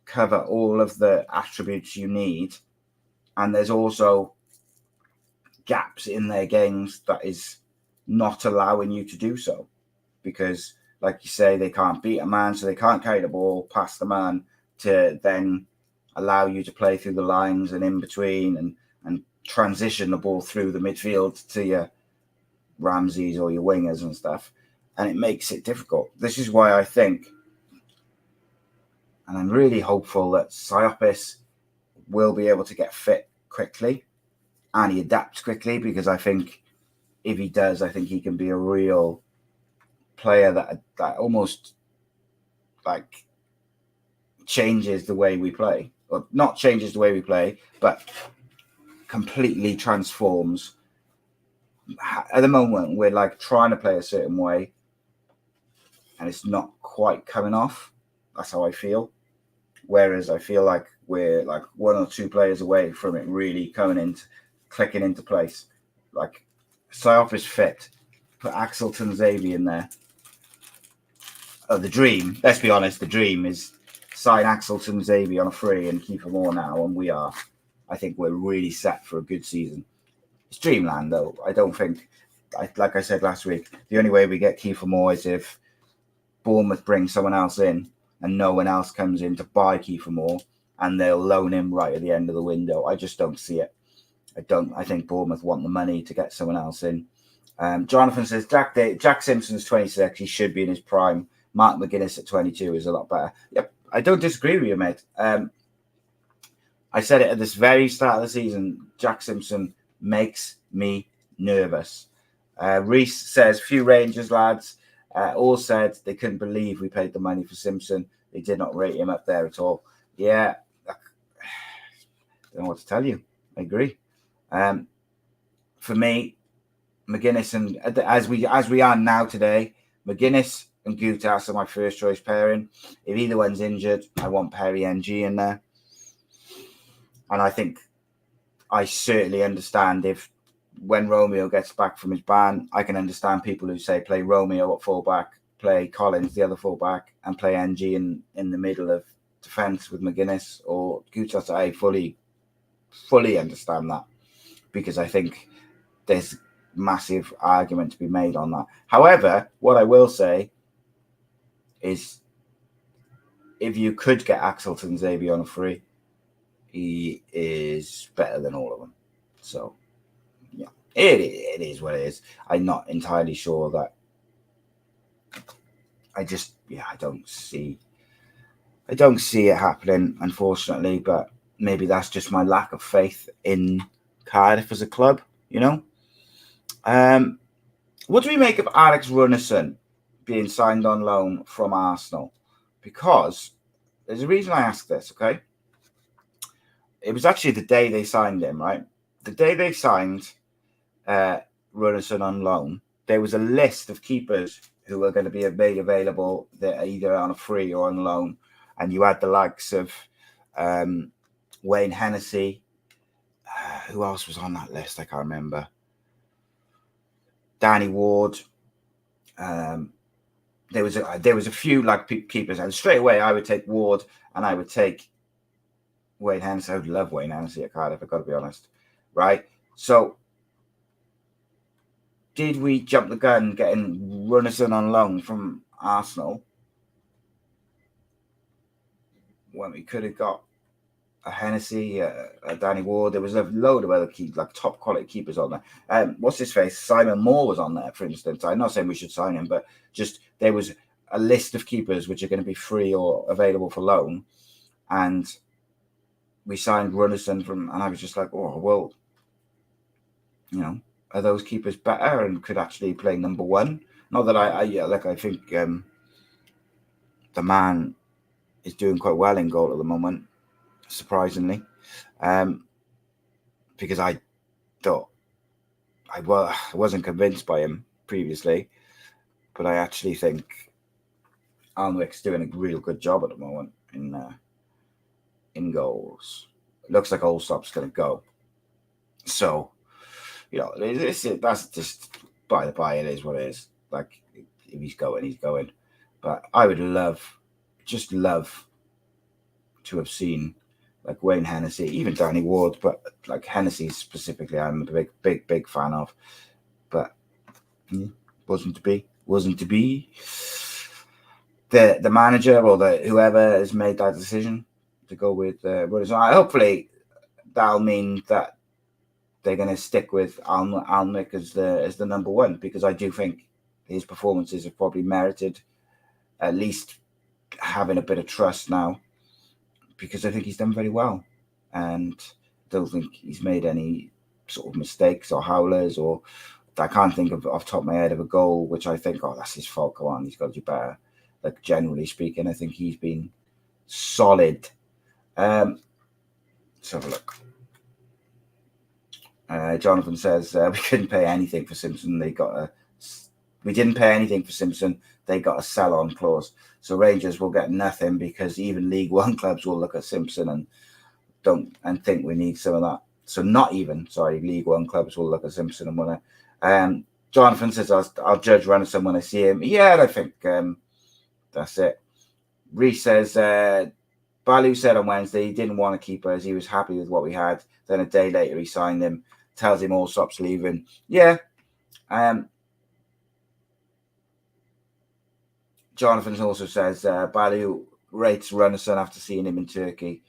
cover all of the attributes you need. And there's also gaps in their games that is not allowing you to do so, because, like you say, they can't beat a man, so they can't carry the ball past the man to then allow you to play through the lines and in between and transition the ball through the midfield to your Ramses or your wingers and stuff. And it makes it difficult. This is why I think, and I'm really hopeful, that Siopis will be able to get fit quickly and he adapts quickly, because I think if he does, I think he can be a real player that almost like changes the way we play, or not changes the way we play, but completely transforms. At the moment, we're like trying to play a certain way and it's not quite coming off. That's how I feel. Whereas I feel like we're like 1 or 2 players away from it really clicking into place. Like, Siopis fit, put Axel Tunzavi in there. Oh, the dream, let's be honest, the dream is sign Axel Tunzavi on a free and keep him all now, and I think we're really set for a good season. It's dreamland, though. I don't think, like I said last week, the only way we get Kiefer Moore is if Bournemouth brings someone else in and no one else comes in to buy Kiefer Moore, and they'll loan him right at the end of the window. I just don't see it. I think Bournemouth want the money to get someone else in. Jonathan says, Jack Simpson's 26. He should be in his prime. Mark McGuinness at 22 is a lot better. Yep, I don't disagree with you, mate. I said it at this very start of the season. Jack Simpson makes me nervous. Reese says, few Rangers lads all said they couldn't believe we paid the money for Simpson. They did not rate him up there at all. Yeah, I don't know what to tell you. I agree. For me, McGuinness and as we are now today, McGuinness and Gutas are my first choice pairing. If either one's injured, I want Perry NG in there. And I think I certainly understand if when Romeo gets back from his ban, I can understand people who say play Romeo at fullback, play Collins the other fullback, and play NG in the middle of defence with McGuinness or Goutas. I fully understand that, because I think there's massive argument to be made on that. However, what I will say is, if you could get Axel Xavier on a free, he is better than all of them. So, yeah, it is what it is. I'm not entirely sure that. I don't see it happening, unfortunately. But maybe that's just my lack of faith in Cardiff as a club. What do we make of Alex Runnison being signed on loan from Arsenal? Because there's a reason I ask this, okay? It was actually the day they signed him, right? The day they signed Runnison on loan, there was a list of keepers who were going to be made available that are either on a free or on loan. And you had the likes of Wayne Hennessy. Who else was on that list? I can't remember. Danny Ward. There was a few like keepers, and straight away I would take Ward and I would take Wayne Hennessy. I would love Wayne Hennessy at Cardiff, I've got to be honest, right? So did we jump the gun getting Runnison on loan from Arsenal when we could have got a Hennessy, a Danny Ward? There was a load of other top quality keepers on there. What's his face? Simon Moore was on there, for instance. I'm not saying we should sign him, but just there was a list of keepers which are going to be free or available for loan, and we signed Runnison from, and I was just like, oh well, are those keepers better and could actually play number one? Not that I think the man is doing quite well in goal at the moment, surprisingly, because I thought I wasn't convinced by him previously, but I actually think Alnwick's doing a real good job at the moment in goals. It looks like Allsop's going to go, so that's just by the by. It is what it is. Like, if he's going, he's going. But I would love to have seen like Wayne Hennessy, even Danny Ward, but like Hennessy specifically, I'm a big fan of. But wasn't to be. The manager or whoever has made that decision to go with Runnison. Hopefully that'll mean that they're going to stick with Alnwick as the number one, because I do think his performances have probably merited at least having a bit of trust now, because I think he's done very well, and don't think he's made any sort of mistakes or howlers, or I can't think of off the top of my head of a goal which I think, oh, that's his fault, come on, he's got to do better. Like, generally speaking, I think he's been solid. Let's have a look. Jonathan says we couldn't pay anything for Simpson. We didn't pay anything for Simpson. They got a sell-on clause. So Rangers will get nothing, because even League One clubs will look at Simpson and think we need some of that. So League One clubs will look at Simpson and want to. Jonathan says I'll judge Runnison when I see him. Yeah, I think that's it. Reese says Balu said on Wednesday he didn't want to keep us. He was happy with what we had. Then a day later he signed him. Tells him Allsop's leaving. Yeah. Jonathan also says Balu rates Runnison after seeing him in Turkey.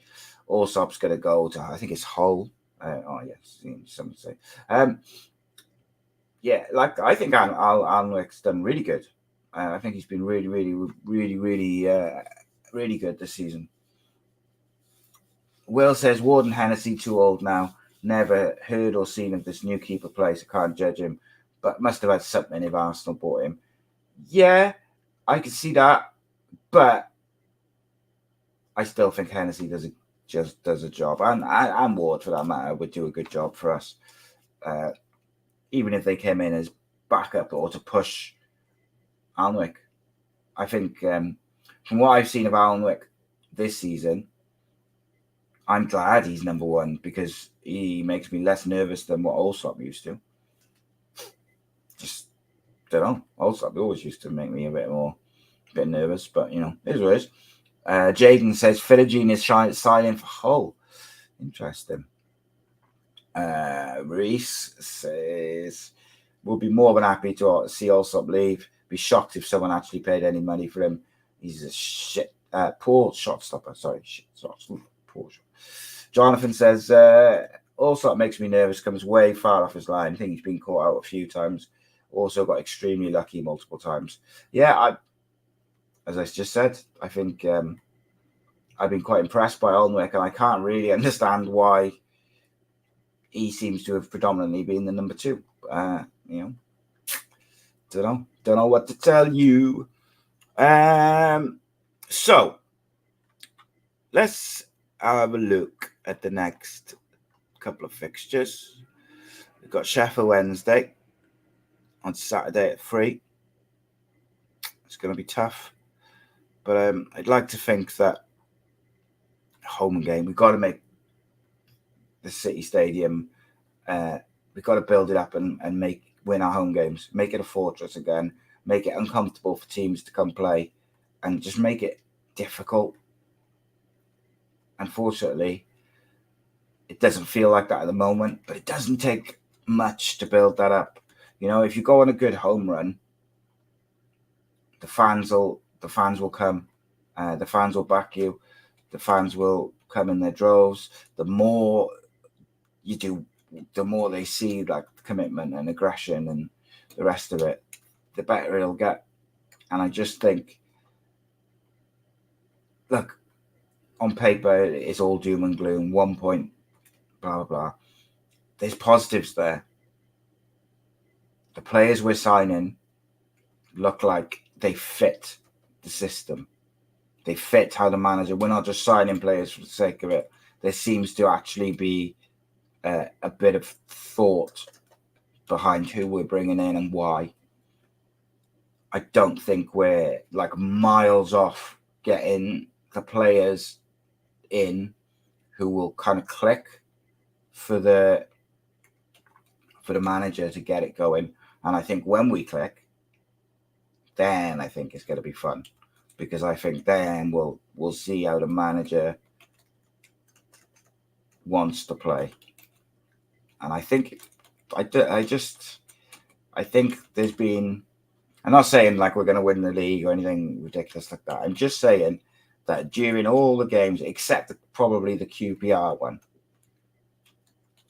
Allsop's going to go to, I think it's Hull. Yes, something to say. I think Alnwick's done really good. I think he's been really, really, really, really, really good this season. Will says Warden Hennessy too old now. Never heard or seen of this new keeper place. I can't judge him, but must have had something if Arsenal bought him. Yeah, I can see that, but I still think Hennessy does a job, and Ward for that matter would do a good job for us, even if they came in as backup or to push Alnwick. I think from what I've seen of Alnwick this season, I'm glad he's number one, because he makes me less nervous than what Allsop used to. Just don't know. Allsop always used to make me a bit nervous, but it is what it is. Jaden says Philogene is signing for Hull. Interesting. Reese says we'll be more than happy to see Allsop leave. Be shocked if someone actually paid any money for him. He's a poor shot stopper. Sorry, poor shot. Jonathan says Allsop makes me nervous. Comes way far off his line. I think he's been caught out a few times. Also got extremely lucky multiple times. Yeah, as I just said, I think I've been quite impressed by Alnwick, and I can't really understand why he seems to have predominantly been the number 2. Don't know what to tell you. So let's have a look at the next couple of fixtures. We've got Sheffield Wednesday on Saturday at 3. It's going to be tough, but I'd like to think that home game, we've got to make the City Stadium, we've got to build it up and win our home games, make it a fortress again, make it uncomfortable for teams to come play, and just make it difficult. Unfortunately, it doesn't feel like that at the moment, but it doesn't take much to build that up. You know, if you go on a good home run, the fans will come, the fans will back you, the fans will come in their droves. The more you do, the more they see like commitment and aggression and the rest of it, the better it'll get. And I just think, look, on paper it's all doom and gloom, 1 point, blah blah blah. There's positives there. The players we're signing look like they fit the system. They fit how the manager. We're not just signing players for the sake of it. There seems to actually be a bit of thought behind who we're bringing in and why. I don't think we're like miles off getting the players in who will kind of click for the manager to get it going. And I think when we click, then I think it's going to be fun, because I think then we'll see how the manager wants to play. And I think I think there's been, I'm not saying like we're going to win the league or anything ridiculous like that. I'm just saying that during all the games, except probably the QPR one,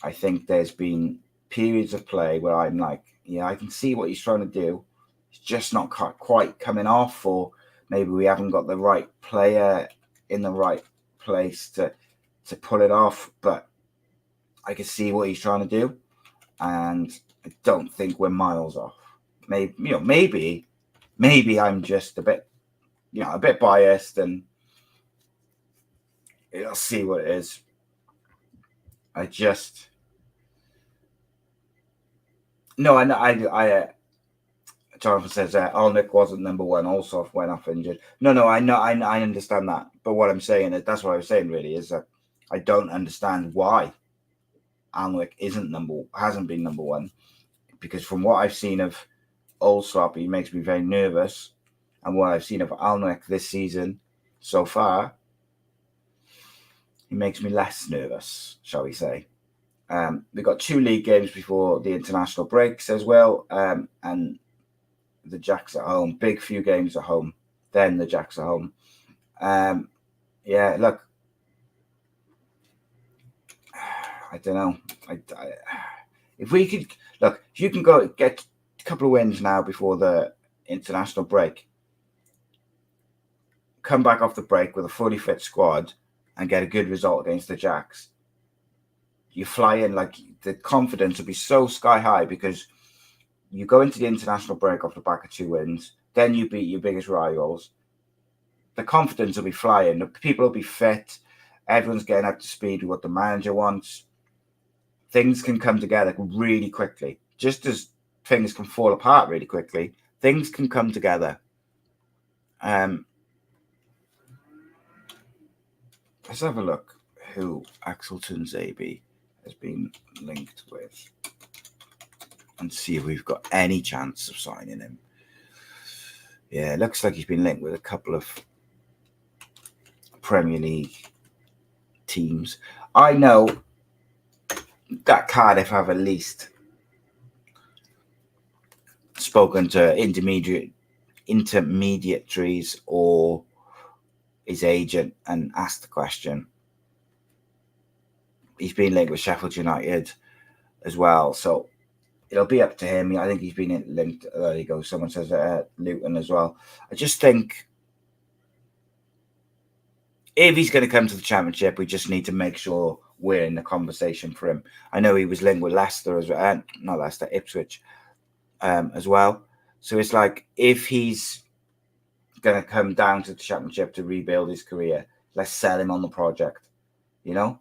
I think there's been periods of play where I'm like, yeah, I can see what he's trying to do. It's just not quite coming off, or maybe we haven't got the right player in the right place to pull it off. But I can see what he's trying to do, and I don't think we're miles off. Maybe I'm just a bit biased, and I'll see what it is. Jonathan says Alnwick wasn't number 1. Also went off injured. No, I know, I understand that. But what I'm saying is, that's what I was saying really, is that I don't understand why Alnwick hasn't been number 1, because from what I've seen of Allsop, he makes me very nervous, and what I've seen of Alnwick this season so far, he makes me less nervous, shall we say. We've got 2 league games before the international breaks as well, and the Jacks at home. Big few games at home, then the Jacks at home. Look, I don't know. If you can go get a couple of wins now before the international break, come back off the break with a fully fit squad and get a good result against the Jacks, you fly in, like, the confidence will be so sky high, because you go into the international break off the back of 2 wins, then you beat your biggest rivals. The confidence will be flying. The people will be fit. Everyone's getting up to speed with what the manager wants. Things can come together really quickly. Just as things can fall apart really quickly, things can come together. Let's have a look who Axelton Zabi has been linked with and see if we've got any chance of signing him. Yeah, it looks like he's been linked with a couple of Premier League teams. I know that Cardiff have at least spoken to intermediaries or his agent and asked the question. He's been linked with Sheffield United as well, so it'll be up to him. I think he's been linked. There you go. Someone says Luton as well. I just think if he's going to come to the Championship, we just need to make sure we're in the conversation for him. I know he was linked with Leicester as well, not Leicester, Ipswich as well. So it's like, if he's going to come down to the Championship to rebuild his career, let's sell him on the project. You know,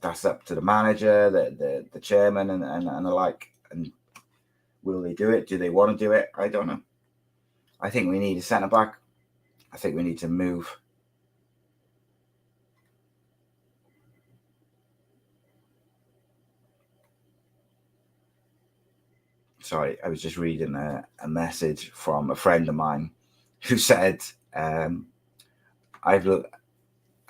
that's up to the manager, the chairman, and the like. And will they do it? Do they want to do it? I don't know. I think we need a centre back. I think we need to move. Sorry, I was just reading a message from a friend of mine who said, I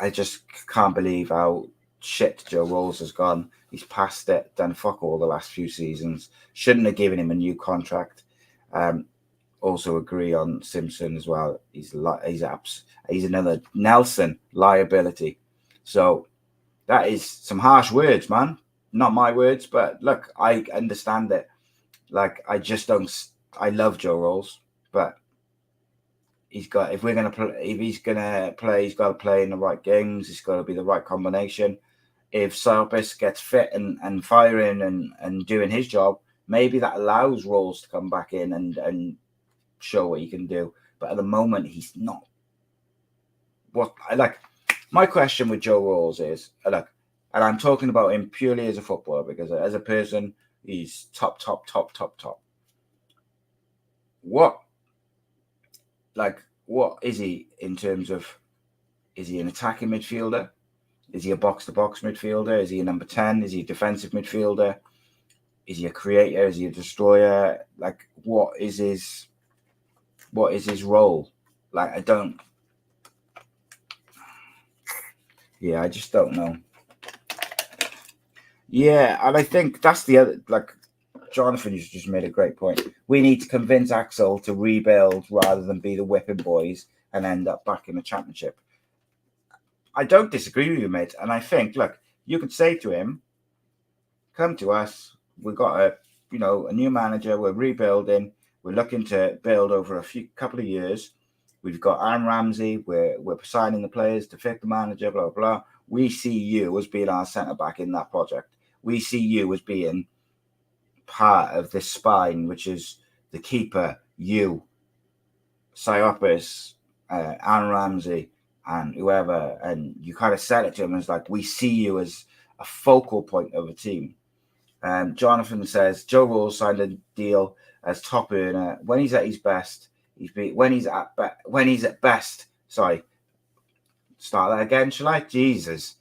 just can't believe how shit Joe Rolls has gone. He's passed it, done fuck all the last few seasons. Shouldn't have given him a new contract. Also agree on Simpson as well. He's another Nelson liability. So that is some harsh words, man. Not my words, but look, I understand it. Like, I just don't. I love Joe Rolls, but he's got. If he's gonna play, he's got to play in the right games. It's got to be the right combination. If Siopis gets fit and firing and doing his job, maybe that allows Rolls to come back in and show what he can do. But at the moment, he's not. What I like. My question with Joe Rolls is, look, and I'm talking about him purely as a footballer, because as a person, he's top. What is he in terms of, is he an attacking midfielder? Is he a box-to-box midfielder? Is he a number 10? Is he a defensive midfielder? Is he a creator? Is he a destroyer? Like, what is his role? Like, I just don't know. Yeah, and I think that's the other, like, Jonathan just made a great point. We need to convince Axel to rebuild rather than be the whipping boys and end up back in the Championship. I don't disagree with you, mate. And I think, look, you could say to him, come to us. We've got a new manager. We're rebuilding. We're looking to build over a couple of years. We've got Aaron Ramsey. We're signing the players to fit the manager, blah, blah. We see you as being our centre-back in that project. We see you as being part of this spine, which is the keeper, you, Siopis, Aaron Ramsey, and whoever. And you kind of sell it to him as like, we see you as a focal point of a team. Jonathan says Joe Rolls signed a deal as top earner. When he's at his best, when he's at best. Sorry, start that again, shall I? Jesus.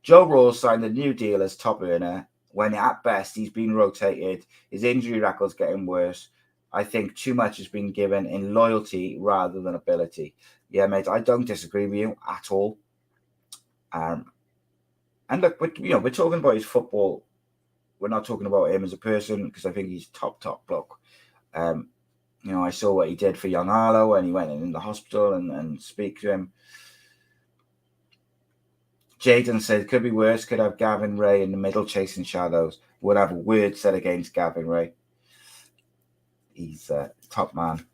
Joe Rolls signed a new deal as top earner. When at best he's been rotated, his injury record's getting worse. I think too much has been given in loyalty rather than ability. Yeah, mate, I don't disagree with you at all. And look, we're talking about his football. We're not talking about him as a person, because I think he's top bloke. I saw what he did for young Arlo when he went in the hospital and speak to him. Jaden said, could be worse. Could have Gavin Ray in the middle chasing shadows. Would have a word said against Gavin Ray. He's a top man.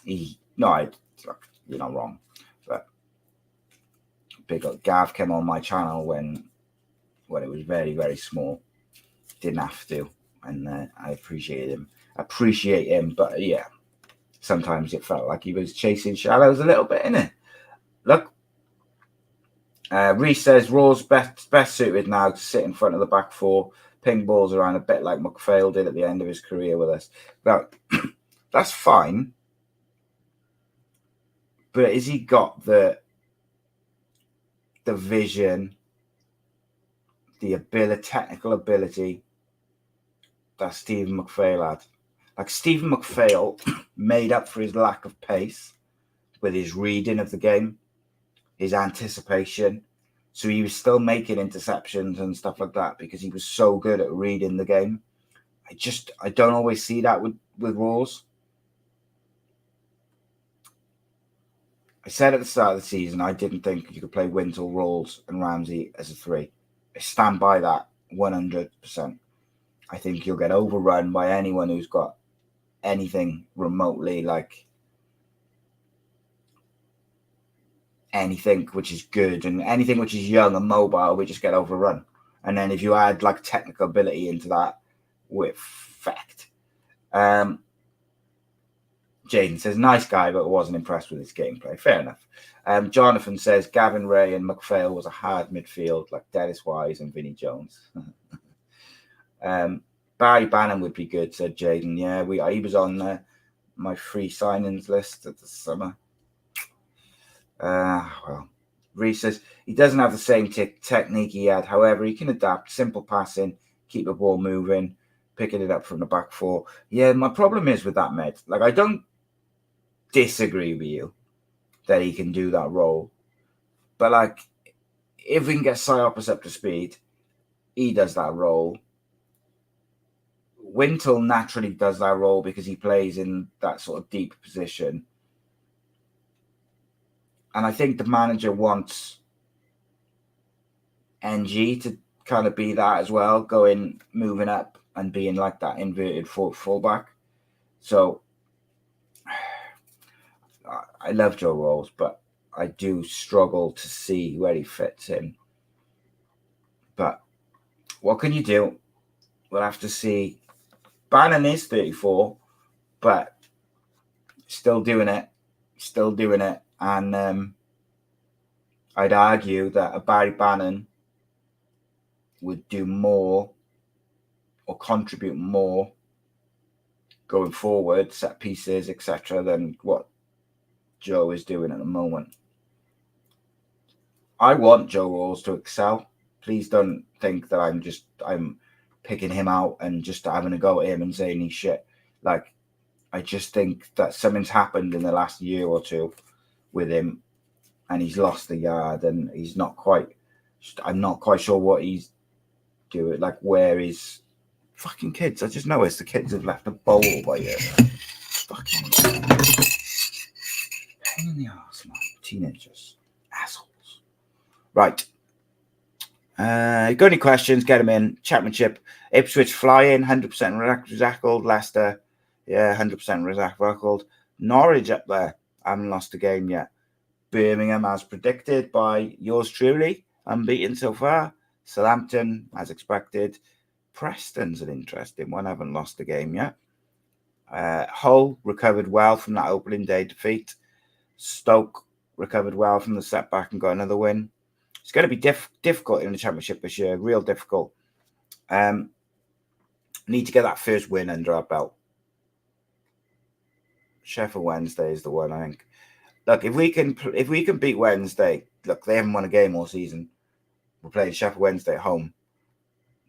You're not wrong. But big up. Gav came on my channel when it was very, very small. Didn't have to. And I appreciate him. But yeah, sometimes it felt like he was chasing shadows a little bit, innit? Look. Reese says Raw's best suited now to sit in front of the back four, ping balls around a bit like McPhail did at the end of his career with us. Now, that's fine, but has he got the vision, the technical ability that Stephen McPhail had? Like, Stephen McPhail made up for his lack of pace with his reading of the game, his anticipation. So he was still making interceptions and stuff like that because he was so good at reading the game. I don't always see that with Rawls. I said at the start of the season I didn't think you could play Wintle, Rawls, and Ramsey as a 3. I stand by that 100%. I think you'll get overrun by anyone who's got anything remotely like anything which is good, and anything which is young and mobile, we just get overrun. And then if you add like technical ability into that, we're fact. Jaden says, nice guy, but wasn't impressed with his gameplay. Fair enough. Jonathan says, Gavin Ray and McPhail was a hard midfield, like Dennis Wise and Vinnie Jones. Barry Bannon would be good, said Jaden. Yeah, he was on my free signings list at the summer. Well, Reece says, he doesn't have the same technique he had. However, he can adapt, simple passing, keep the ball moving, picking it up from the back 4. Yeah, my problem is with that, Med. Like, I don't disagree with you that he can do that role, but like, if we can get Siopis up to speed, he does that role. Wintle naturally does that role because he plays in that sort of deep position, and I think the manager wants NG to kind of be that as well, moving up and being like that inverted fullback. So I love Joe Rawls, but I do struggle to see where he fits in. But what can you do? We'll have to see. Bannon is 34, but still doing it. And I'd argue that a Barry Bannon would do more or contribute more going forward, set pieces, etc., than what Joe is doing at the moment. I want Joe Rawls to excel. Please don't think that I'm picking him out and just having a go at him and saying he's shit. Like, I just think that something's happened in the last year or two with him, and he's lost the yard, and he's not quite. I'm not quite sure what he's doing. Like, where is fucking kids? I just noticed the kids have left a bowl by here. Fucking pain in the arse, man. Teenagers, assholes. Right. Got any questions? Get them in. Championship. Ipswich flying, 100% recycled. Leicester, yeah, 100% recycled. Norwich up there. I haven't lost a game yet. Birmingham, as predicted by yours truly, unbeaten so far. Southampton, as expected. Preston's an interesting one. I haven't lost a game yet. Hull recovered well from that opening day defeat. Stoke recovered well from the setback and got another win. It's going to be difficult in the Championship this year, real difficult. Need to get that first win under our belt. Sheffield Wednesday is the one, I think. Look, if we can beat Wednesday, look, they haven't won a game all season. We're playing Sheffield Wednesday at home.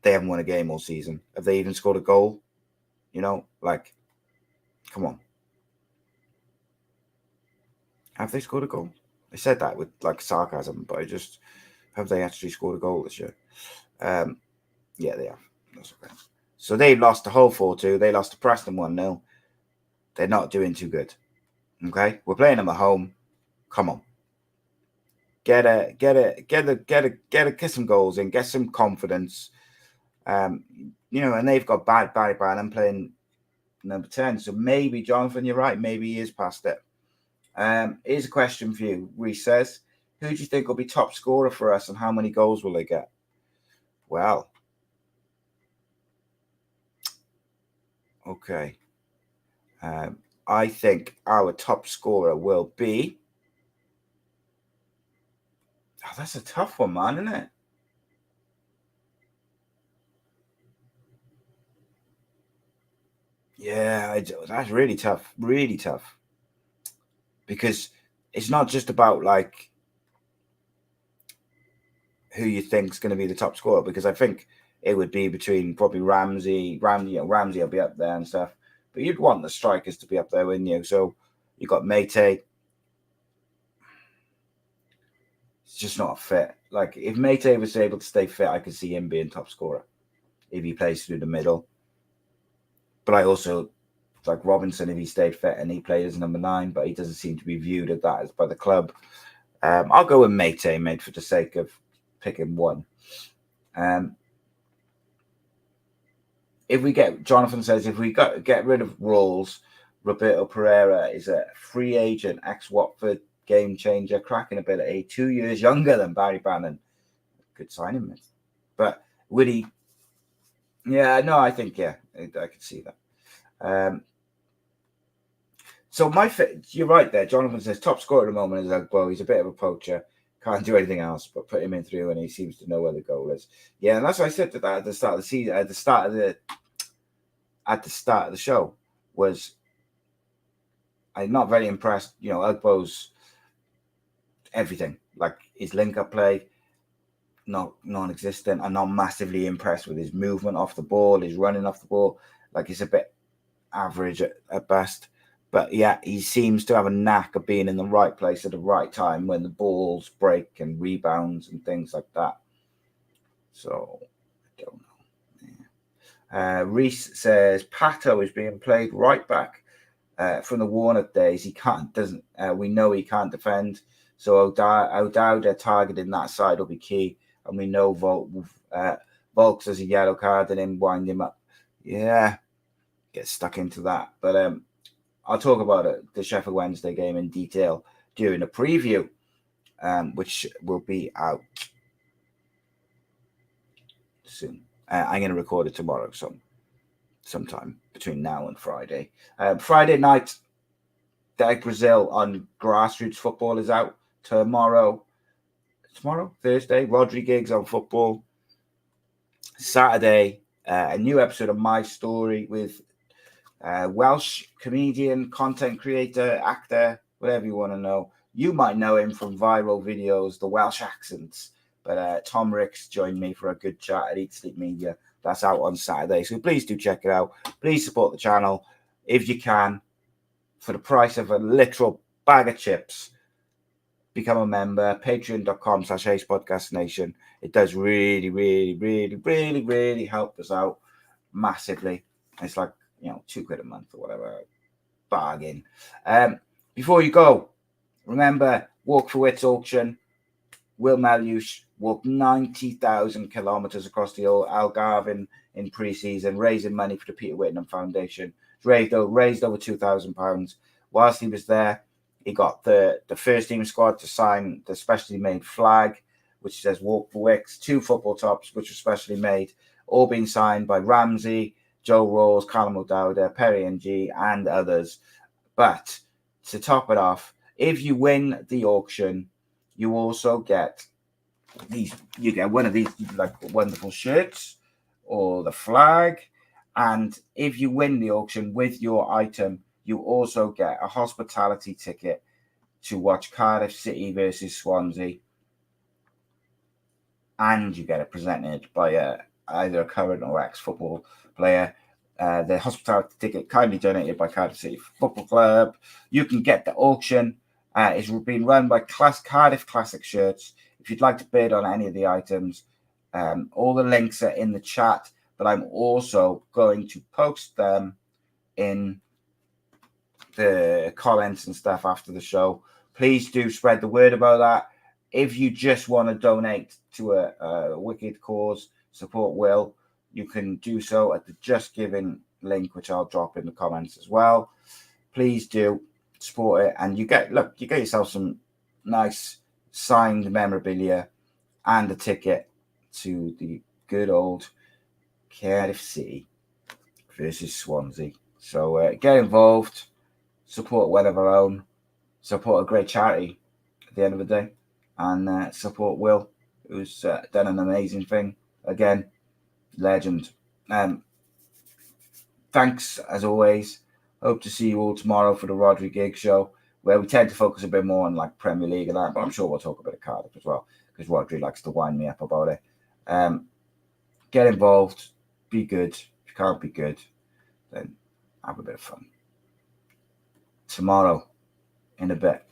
They haven't won a game all season. Have they even scored a goal? You know, like, come on. Have they scored a goal? I said that with like sarcasm, but have they actually scored a goal this year? Yeah, they have. That's okay. So they lost the whole 4-2. They lost to Preston 1-0. They're not doing too good. Okay, we're playing them at home. Come on, get some goals in, get some confidence. You know, and they've got Barry Bannon playing number 10. So maybe, Jonathan, you're right. Maybe he is past it. Here's a question for you. Reece says, who do you think will be top scorer for us, and how many goals will they get? Well, okay. I think our top scorer will be... Oh, that's a tough one, man, isn't it? Yeah, that's really tough. Really tough. Because it's not just about, like, who you think's going to be the top scorer, because I think it would be between probably Ramsey will be up there and stuff. But you'd want the strikers to be up there, wouldn't you? So you've got Mate, He's just not fit. Like, if Mate was able to stay fit, I could see him being top scorer if he plays through the middle. But I also like Robinson if he stayed fit and he played as number 9, but he doesn't seem to be viewed as that as by the club. I'll go with Mate for the sake of picking one. If we get, Jonathan says, if we get rid of Rawls, Roberto Pereira is a free agent, ex-Watford game changer, cracking ability, 2 years younger than Barry Bannon. Could sign him, but would he? Yeah, no, I think, I could see that. So you're right there. Jonathan says top scorer at the moment is Ugbo. He's a bit of a poacher. Can't do anything else but put him in through, and he seems to know where the goal is. Yeah, and that's what I said to that at the start of the season. At the start of the show was I'm not very impressed. Ugbo's everything. Like his link-up play, non-existent. I'm not massively impressed with his movement off the ball, his running off the ball. Like it's a bit average at best. But yeah, he seems to have a knack of being in the right place at the right time when the balls break and rebounds and things like that. So I don't know. Yeah. Reese says Pato is being played right back from the Warnock days. We know he can't defend. So O'Dowda targeting that side will be key. And we know Volks as a yellow card and then wind him up. Yeah, get stuck into that. But I'll talk about the Sheffield Wednesday game in detail during the preview, which will be out soon. I'm going to record it tomorrow, sometime between now and Friday. Friday night, Derek Brazil on Grassroots Football is out. Tomorrow, Thursday, Rodri Giggs on Football. Saturday, a new episode of My Story with Welsh comedian, content creator, actor, whatever you want to know. You might know him from viral videos, the Welsh accents. But Tom Ricks joined me for a good chat at Eat Sleep Media. That's out on Saturday. So please do check it out. Please support the channel if you can. For the price of a literal bag of chips, become a member. Patreon.com/AcePodcastNation. It does really, really, really, really, really help us out massively. It's like, £2 a month or whatever. Bargain. Before you go, remember, Walk for Wits auction. Will Meliush walked 90,000 kilometres across the old Algarve in pre-season, raising money for the Peter Whittingham Foundation. Raised over £2,000. Whilst he was there, he got the first team squad to sign the specially made flag, which says Walk for Wicks, 2 football tops, which were specially made, all being signed by Ramsey, Joe Rawls, Callum O'Dowda, Perry NG, and others. But to top it off, if you win the auction, you also get you get one of these like wonderful shirts or the flag. And if you win the auction with your item, you also get a hospitality ticket to watch Cardiff City versus Swansea. And you get it presented by either a current or ex-football player. The hospitality ticket kindly donated by Cardiff City Football Club. You can get the auction. It's being run by Cardiff Classic Shirts. If you'd like to bid on any of the items, all the links are in the chat, but I'm also going to post them in the comments and stuff after the show. Please do spread the word about that. If you just want to donate to a wicked cause, support Will, you can do so at the Just Giving link, which I'll drop in the comments as well. Please do support it, and you get yourself some nice signed memorabilia and a ticket to the good old Cardiff City versus Swansea. So get involved, support one of our own, support a great charity at the end of the day, and support Will, who's done an amazing thing. Again, legend. Thanks as always. Hope to see you all tomorrow for the Rodri Gig show, where we tend to focus a bit more on like Premier League and that, but I'm sure we'll talk a bit of Cardiff as well, because Rodri likes to wind me up about it. Get involved, be good. If you can't be good, then have a bit of fun. Tomorrow, in a bit.